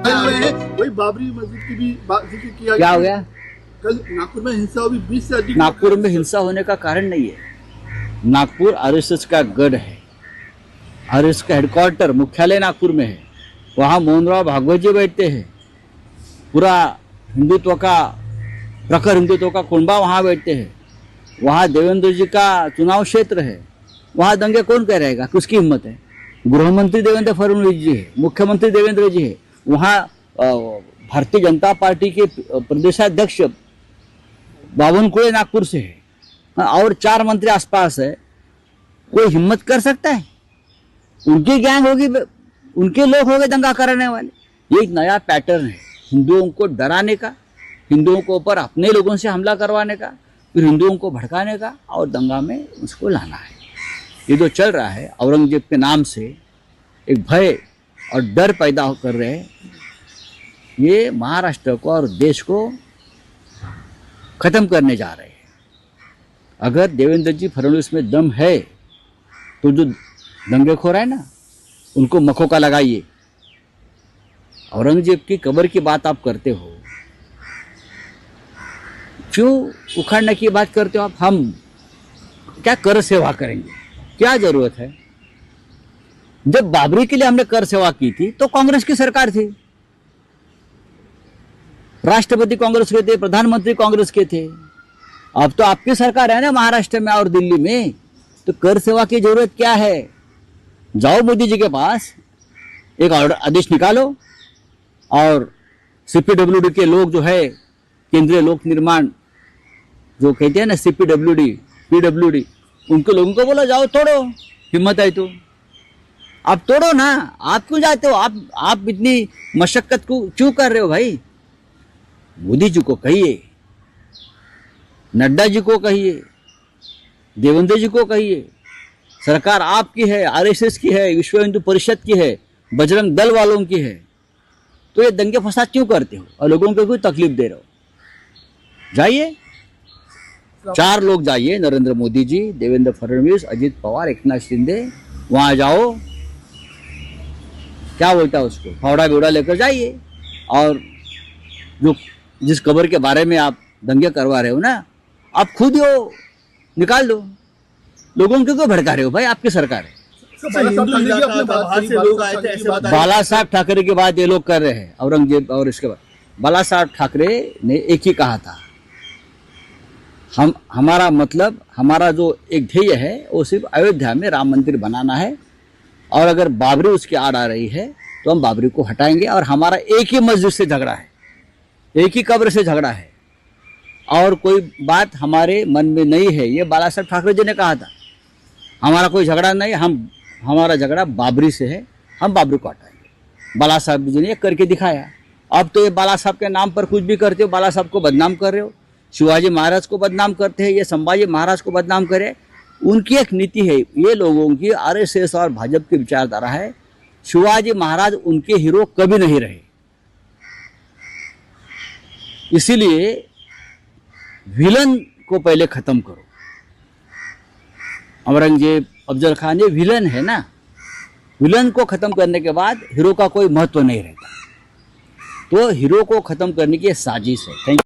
वही बाबरी मस्जिद की भी जिक्र किया। क्या हो गया? कल नागपुर में हिंसा हुई, 20 से अधिक। नागपुर में हिंसा होने का कारण नहीं है। नागपुर आरएसएस का गढ़ है, आरएसएस का हेडक्वार्टर मुख्यालय नागपुर में है। वहाँ मोहनराव भागवत जी बैठते हैं। पूरा हिंदुत्व का प्रखर हिंदुत्व का कुंबा वहाँ बैठते हैं। वहाँ देवेंद्र जी का चुनाव क्षेत्र है। वहाँ दंगे कौन कह रहेगा? किसकी हिम्मत है? गृह मंत्री देवेंद्र फडणवीस जी है, मुख्यमंत्री देवेंद्र जी है। वहाँ भारतीय जनता पार्टी के प्रदेशाध्यक्ष बावनकुळे नागपुर से है और 4 मंत्री आसपास है। कोई हिम्मत कर सकता है? उनकी गैंग होगी, उनके लोग होंगे दंगा कराने वाले। ये एक नया पैटर्न है हिंदुओं को डराने का, हिंदुओं को ऊपर अपने लोगों से हमला करवाने का, फिर हिंदुओं को भड़काने का और दंगा में उसको लाना है। ये जो चल रहा है औरंगजेब के नाम से एक भय और डर पैदा कर रहे हैं, ये महाराष्ट्र को और देश को खत्म करने जा रहे हैं। अगर देवेंद्र जी फडणवीस में दम है तो जो दंगेखोर है ना, उनको मखौका लगाइए। औरंगजेब की कब्र की बात आप करते हो, क्यों उखाड़ने की बात करते हो आप? हम क्या कर सेवा करेंगे? क्या जरूरत है? जब बाबरी के लिए हमने कर सेवा की थी तो कांग्रेस की सरकार थी, राष्ट्रपति कांग्रेस के थे, प्रधानमंत्री कांग्रेस के थे। अब तो आपकी सरकार है ना महाराष्ट्र में और दिल्ली में, तो कर सेवा की जरूरत क्या है? जाओ मोदी जी के पास, एक आदेश निकालो और सीपीडब्ल्यूडी के लोग जो है, केंद्रीय लोक निर्माण जो कहते हैं ना, सीपीडब्ल्यूडी पीडब्ल्यूडी, उनके लोगों को बोलो जाओ तोड़ो, हिम्मत है तो आप तोड़ो ना। आप क्यों जाते हो? आप इतनी मशक्कत को क्यों कर रहे हो भाई? मोदी जी को कहिए, नड्डा जी को कहिए, देवेंद्र जी को कहिए, सरकार आपकी है, आरएसएस की है, विश्व हिंदू परिषद की है, बजरंग दल वालों की है, तो ये दंगे फसाद क्यों करते हो और लोगों को क्यों तकलीफ दे रहे हो? जाइए, 4 लोग जाइए, नरेंद्र मोदी जी, देवेंद्र फडणवीस, अजित पवार, एकनाथ शिंदे, वहाँ जाओ, क्या बोलता है उसको, फावड़ा बिवड़ा लेकर जाइए और जो जिस खबर के बारे में आप दंगे करवा रहे हो ना, आप खुद हो निकाल दो। लोगों को क्यों भड़का रहे हो भाई? आपकी सरकार है। बाला साहब ठाकरे की बात ये लोग कर रहे हैं, औरंगजेब और इसके बाद बाला साहब ठाकरे ने एक ही कहा था, हमारा मतलब, हमारा जो एक ध्येय है वो सिर्फ अयोध्या में राम मंदिर बनाना है और अगर बाबरी उसकी आड़ आ रही है तो हम बाबरी को हटाएंगे। और हमारा एक ही मस्जिद से झगड़ा है, एक ही कब्र से झगड़ा है और कोई बात हमारे मन में नहीं है। ये बाला साहब ठाकरे जी ने कहा था, हमारा कोई झगड़ा नहीं, हमारा झगड़ा बाबरी से है, हम बाबरी को हटाएंगे। बाला साहब जी ने करके दिखाया। अब तो ये बाला साहब के नाम पर कुछ भी करते हो, बाला साहब को बदनाम कर रहे हो, शिवाजी महाराज को बदनाम करते हैं, ये संभाजी महाराज को बदनाम करे। उनकी एक नीति है, ये लोगों की आरएसएस और भाजपा की विचारधारा है, शिवाजी महाराज उनके हीरो कभी नहीं रहे। इसीलिए विलन को पहले खत्म करो। औरंगजेब, अफजल खान, ये विलन है ना, विलन को खत्म करने के बाद हीरो का कोई महत्व नहीं रहता। तो हीरो को खत्म करने की साजिश है। Thank you.